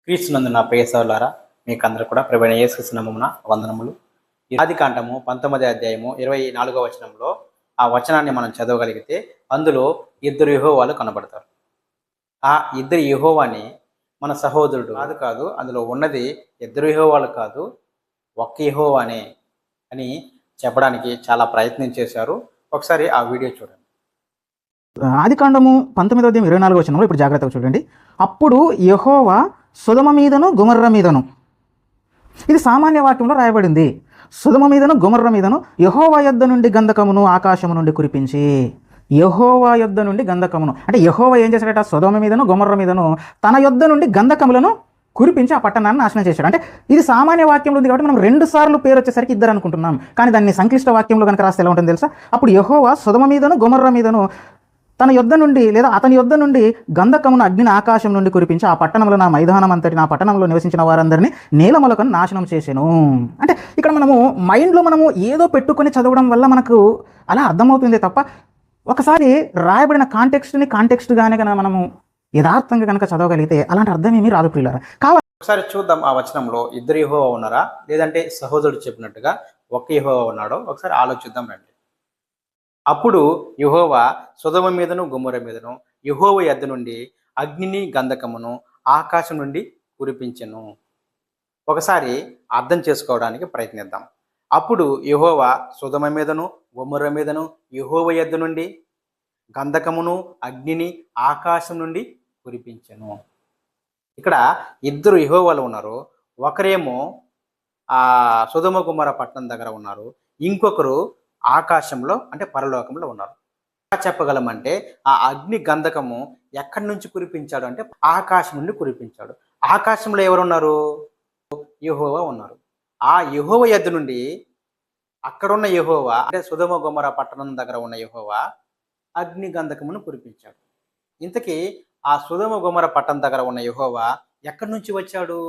క్రీస్తునందు నా ప్రియ సోదరులారా, మీకందరూ కూడా ప్రభువైన యేసుక్రీస్తు నామమున వందనములు. ఈ ఆదికాండము 19వ అధ్యాయము 24వ వచనంలో ఆ వచనాన్ని మనం చదవగలిగితే అందులో ఇద్దరు యెహోవాలు కనబడతారు. ఆ ఇద్దరు యెహోవాని మన సహోదరుడు కాదు అందులో ఉన్నది ఇద్దరు యెహోవాలు కాదు, ఒక్క యెహోవానే అని చెప్పడానికి చాలా ప్రయత్నం చేశారు. ఒకసారి ఆ వీడియో చూడండి. ఆదికాండము 19వ అధ్యాయం 24వ వచనంలో ఇప్పుడు జాగ్రత్తగా చూడండి. అప్పుడు యెహోవా సొదొమ మీదను గొమొర్రా మీదను, ఇది సామాన్య వాక్యంలో రాయబడింది. సొదొమ మీదను గొమొర్రా మీదను యెహోవా యొద్ద నుండి గంధకమును ఆకాశము నుండి కురిపించి, యెహోవా యొద్ద నుండి గంధకమును అంటే యెహోవా ఏం చేశాడట? సొదొమ మీదను గొమొర్రా మీదను తన యొద్ద నుండి గంధకములను కురిపించి ఆ పట్టణాన్ని నాశనం చేశాడు. అంటే ఇది సామాన్య వాక్యంలో ఉంది కాబట్టి మనం 2 సార్లు పేరు వచ్చేసరికి ఇద్దరు అనుకుంటున్నాం. కానీ దాన్ని సంక్లిష్ట వాక్యంలో కనుక రాస్తే ఎలా ఉంటుంది తెలుసా? అప్పుడు యెహోవా సొదొమ మీదను గొమొర్రా మీదను తన యొద్ద నుండి లేదా అతని యొద్ద నుండి గంధకమును అగ్నిని ఆకాశం నుండి కురిపించి ఆ పట్టణంలో నా మైదానం అంతటి నా పట్టణంలో నివసించిన వారందరినీ నేలమొలకను నాశనం చేశాను. అంటే ఇక్కడ మనము మైండ్లో మనము ఏదో పెట్టుకొని చదవడం వల్ల మనకు అలా అర్థమవుతుంది తప్ప ఒకసారి రాయబడిన కాంటెక్స్ట్గానే కనుక మనము యథార్థంగా కనుక చదవగలిగితే అలాంటి అర్థం ఏమీ రాదు ప్రియులారా. ఒకసారి చూద్దాం ఆ వచనంలో ఇద్దరు యెహోవా ఉన్నారా, లేదంటే సహోదరుడు చెప్పినట్టుగా ఒక్క యెహోవా ఉన్నాడో ఒకసారి ఆలోచిద్దాం రండి. అప్పుడు యెహోవా సొదొమ మీదను గొమొర్రా మీదను యెహోవా యొద్ద నుండి అగ్నిని గంధకమును ఆకాశం నుండి కురిపించెను. ఒకసారి అర్థం చేసుకోవడానికి ప్రయత్నిద్దాం. అప్పుడు యెహోవా సొదొమ మీదను గొమొర్రా మీదను యెహోవా యొద్ద నుండి గంధకమును అగ్నిని ఆకాశం నుండి కురిపించెను. ఇక్కడ ఇద్దరు యెహోవాలు ఉన్నారు. ఒకరేమో ఆ సొదొమ గొమొర్రా పట్టణం దగ్గర ఉన్నారు, ఇంకొకరు ఆకాశంలో అంటే పరలోకంలో ఉన్నారు. ఎలా చెప్పగలమంటే ఆ అగ్ని గంధకము ఎక్కడి నుంచి కురిపించాడు అంటే ఆకాశం నుండి కురిపించాడు. ఆకాశంలో ఎవరున్నారు? యెహోవా ఉన్నారు. ఆ యెహోవా యొద్ద నుండి అక్కడున్న యెహోవా అంటే సొదొమ గొమొర్రా పట్టణం దగ్గర ఉన్న యెహోవా అగ్ని గంధకమును కురిపించాడు. ఇంతకీ ఆ సొదొమ గొమొర్రా పట్టణం దగ్గర ఉన్న యెహోవా ఎక్కడి నుంచి వచ్చాడు?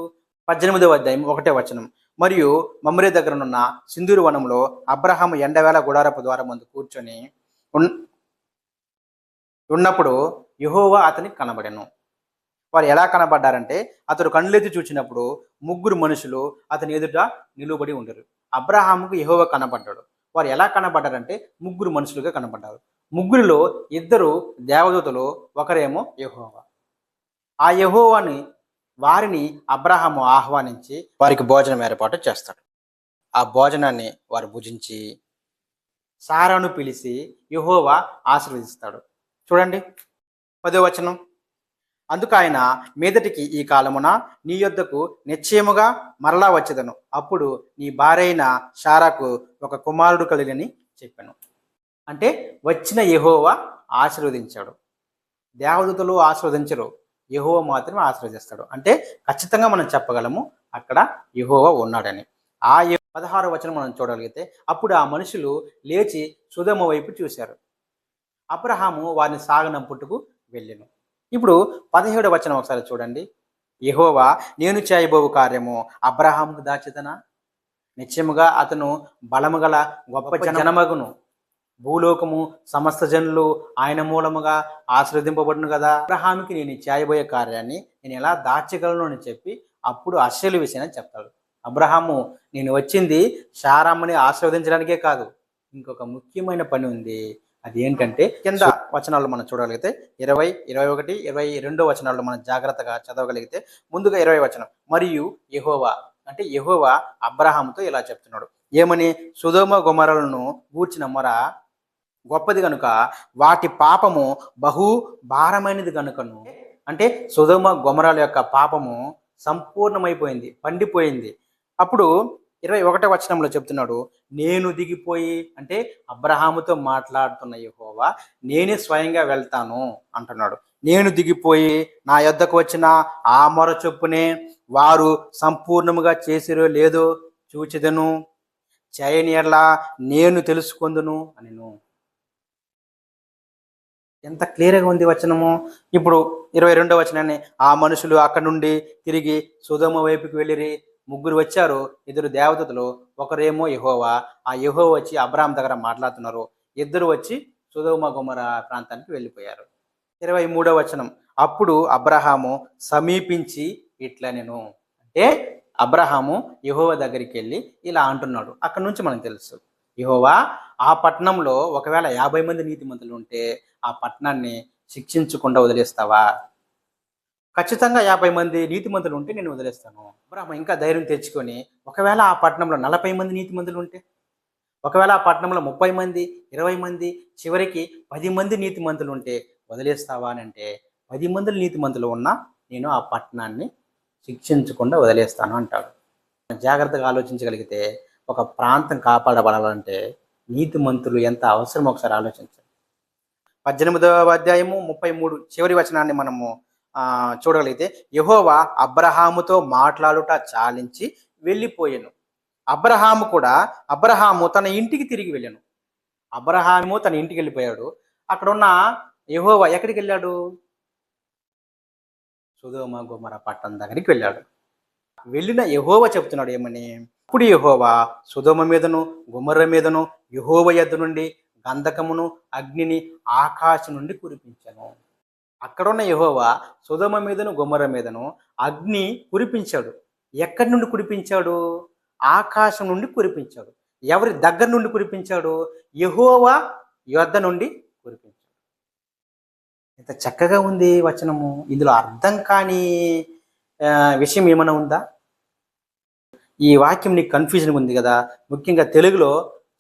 18వ అధ్యాయం 1వ వచనం. మరియు మమ్రే దగ్గరనున్న సింధూరు వనంలో అబ్రహాము ఎండవేళ గుడారపు ద్వారం ముందు కూర్చొని ఉన్నప్పుడు యెహోవా అతనికి కనబడెను. వారు ఎలా కనబడ్డారంటే అతడు కళ్ళెత్తి చూచినప్పుడు 3 మనుషులు అతని ఎదుట నిలువబడి ఉండరు. అబ్రహాముకు యెహోవా కనబడ్డాడు. వారు ఎలా కనబడ్డారంటే 3 మనుషులుగా కనబడ్డారు. 3లో 2 దేవదూతలు, ఒకరేమో యెహోవా. ఆ యెహోవాని వారిని అబ్రహాము ఆహ్వానించి వారికి భోజనం ఏర్పాటు చేస్తాడు. ఆ భోజనాన్ని వారు భుజించి సారాను పిలిచి యెహోవా ఆశీర్వదిస్తాడు. చూడండి 10వ వచనం. అందుకు ఆయన, మీదటికి ఈ కాలమున నీ యొద్దకు నిశ్చయముగా మరలా వచ్చేదను, అప్పుడు నీ భార్యైన శారాకు ఒక కుమారుడు కలిగని చెప్పాను. అంటే వచ్చిన యెహోవా ఆశీర్వదించాడు. దేవదూతలు ఆశీర్వదించరు, యెహోవా మాత్రమే ఆశీర్వదిస్తాడు. అంటే ఖచ్చితంగా మనం చెప్పగలము అక్కడ యెహోవా ఉన్నాడని. ఆ 16వ వచనం మనం చూడగలిగితే అప్పుడు ఆ మనుషులు లేచి సొదొమ వైపు చూశారు. అబ్రహాము వారిని సాగనంపుటకు వెళ్ళెను. ఇప్పుడు 17వ వచనం ఒకసారి చూడండి. యెహోవా, నేను చేయబోవు కార్యము అబ్రహాముకు దాచితనా? నిశ్చయముగా అతను బలము గల గొప్ప జనమగును, భూలోకము సమస్త జనులు ఆయన మూలముగా ఆశీర్వదింపబడును కదా. అబ్రహాముకి నేను చేయబోయే కార్యాన్ని నేను ఎలా దాచగలను అని చెప్పి అప్పుడు అశ్షేలు విషయాన్ని చెప్తాడు. అబ్రహాము, నేను వచ్చింది శారమ్మని ఆశీర్వదించడానికే కాదు, ఇంకొక ముఖ్యమైన పని ఉంది. అది ఏంటంటే కింద వచనాల్లో మనం చూడగలిగితే 20, 21, 22 వచనాల్లో మనం జాగ్రత్తగా చదవగలిగితే ముందుగా 20వ వచనం. మరియు యెహోవా అంటే యెహోవా అబ్రహాముతో ఇలా చెప్తున్నాడు. ఏమని? సొదొమ గొమొర్రాలను గూర్చిన మొర గొప్పది కనుక వాటి పాపము బహు భారమైనది కనుకను. అంటే సొదొమ గొమొర్రాల యొక్క పాపము సంపూర్ణమైపోయింది, పండిపోయింది. అప్పుడు 21వ వచనంలో చెప్తున్నాడు, నేను దిగిపోయి అంటే అబ్రహాముతో మాట్లాడుతున్న యెహోవా నేనే స్వయంగా వెళ్తాను అంటున్నాడు. నేను దిగిపోయి నా యొద్దకు వచ్చిన ఆ మొర చొప్పునే వారు సంపూర్ణముగా చేసిరో లేదో చూచెదను, చేయని యెడల నేను తెలుసుకొందును అనెను. ఎంత క్లియర్గా ఉంది వచనము. ఇప్పుడు 22వ వచనాన్ని, ఆ మనుషులు అక్కడి నుండి తిరిగి సొదొమ వైపుకి వెళ్ళిరి. 3 వచ్చారు, 2 దేవదూతలు, ఒకరేమో యెహోవా. ఆ యెహోవా వచ్చి అబ్రహాం దగ్గర మాట్లాడుతున్నారు. 2 వచ్చి సొదొమ గొమొర్రా ప్రాంతానికి వెళ్ళిపోయారు. 23వ వచనం. అప్పుడు అబ్రహాము సమీపించి ఇట్లా నేను అంటే అబ్రహాము యెహోవా దగ్గరికి వెళ్ళి ఇలా అంటున్నాడు. అక్కడ నుంచి మనకు తెలుసు, యెహోవా ఆ పట్టణంలో ఒకవేళ 50 మంది నీతిమంతులు ఉంటే ఆ పట్టణాన్ని శిక్షించకుండా వదిలేస్తావా? ఖచ్చితంగా 50 మంది నీతిమంతులు ఉంటే నేను వదిలేస్తాను. అబ్రహాము ఇంకా ధైర్యం తెచ్చుకొని, ఒకవేళ ఆ పట్టణంలో 40 మంది నీతిమంతులు ఉంటే, ఒకవేళ ఆ పట్టణంలో 30 మంది, 20 మంది, చివరికి 10 మంది నీతిమంతులు ఉంటే వదిలేస్తావా అని అంటే, 10 మంది నీతిమంతులు ఉన్నా నేను ఆ పట్టణాన్ని శిక్షించకుండా వదిలేస్తాను అంటాడు. జాగ్రత్తగా ఆలోచించగలిగితే ఒక ప్రాంతం కాపాడబడాలంటే నీతిమంతులు ఎంత అవసరమో ఒకసారి ఆలోచించండి. 18వ అధ్యాయము 33 చివరి వచనాన్ని మనము చూడగలిగితే, యెహోవా అబ్రహాముతో మాట్లాడుట చాలించి వెళ్ళిపోయాను. అబ్రహాము తన ఇంటికి తిరిగి వెళ్ళాను. అబ్రహాము తన ఇంటికి వెళ్ళిపోయాడు. అక్కడ ఉన్న యెహోవా ఎక్కడికి వెళ్ళాడు? సొదొమ గొమొర్రా పట్టణం దగ్గరికి వెళ్ళాడు. వెళ్ళిన యెహోవా చెప్తున్నాడు ఏమని? ఇప్పుడు యెహోవా సొదొమ మీదను గొమొర్రా మీదను యెహోవా యొద్ద నుండి గంధకమును అగ్నిని ఆకాశం నుండి కురిపించాను. అక్కడున్న యెహోవా సొదొమ మీదను గొమొర్రా మీదను అగ్ని కురిపించాడు. ఎక్కడి నుండి కురిపించాడు? ఆకాశం నుండి కురిపించాడు. ఎవరి దగ్గర నుండి కురిపించాడు? యెహోవా యొద్ద నుండి కురిపించాడు. ఎంత చక్కగా ఉంది వచనము. ఇందులో అర్థం కాని విషయం ఏమైనా ఉందా? ఈ వాక్యం నీకు కన్ఫ్యూజన్గా ఉంది కదా, ముఖ్యంగా తెలుగులో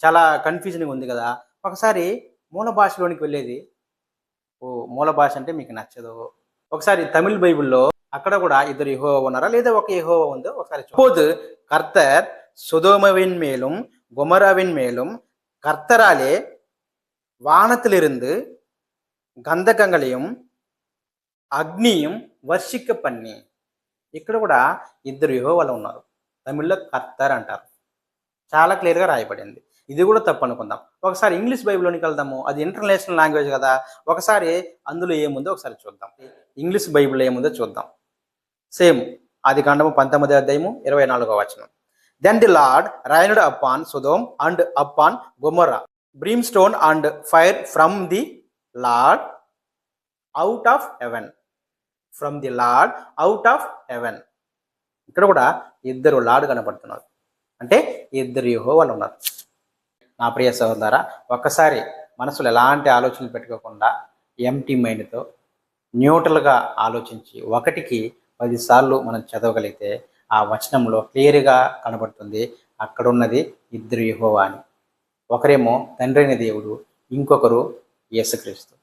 చాలా కన్ఫ్యూజన్గా ఉంది కదా. ఒకసారి మూల భాషలోనికి వెళ్ళేది, మూల భాష అంటే మీకు నచ్చదు. ఒకసారి తమిళ్ బైబిల్లో అక్కడ కూడా ఇద్దరు యెహోవా ఉన్నారా లేదా ఒక యెహోవా ఉందో ఒకసారి. அப்போது கர்த்தர் சோதோமவின் மேலும் கொமோராவின் மேலும் கர்த்தராலே வானத்திலிருந்து గంధకங்களையும் అగ్నియం వర్షిక పన్ని. ఇక్కడ కూడా ఇద్దరు యెహోవాలు ఉన్నారు. తమిళ్లో కర్తర్ అంటారు. చాలా క్లియర్గా రాయబడింది. ఇది కూడా తప్పు అనుకుందాం. ఒకసారి ఇంగ్లీష్ బైబిల్లోనికి వెళ్దాము. అది ఇంటర్నేషనల్ లాంగ్వేజ్ కదా. ఒకసారి అందులో ఏముందో ఒకసారి చూద్దాం. ఇంగ్లీష్ బైబిల్లో ఏముందో చూద్దాం. సేమ్ ఆదికాండము 19వ అధ్యాయము 24వ వచనం. Then the Lord rained upon Sodom and upon Gomorrah brimstone and fire from the Lord out of heaven. From the Lord out of heaven. ఇక్కడ కూడా ఇద్దరు లార్డ్ కనపడుతున్నారు. అంటే ఇద్దరు యెహోవాలు ఉన్నారు. నా ప్రియ సహోదరా, ఒక్కసారి మనసులో ఎలాంటి ఆలోచనలు పెట్టుకోకుండా ఎంటీ మైండ్తో న్యూట్రల్గా ఆలోచించి 1కి 10 సార్లు మనం చదవగలిగితే ఆ వచనంలో క్లియర్గా కనబడుతుంది అక్కడున్నది ఇద్దరు యెహోవా అని. ఒకరేమో తండ్రి అయిన దేవుడు, ఇంకొకరు యేసుక్రీస్తు.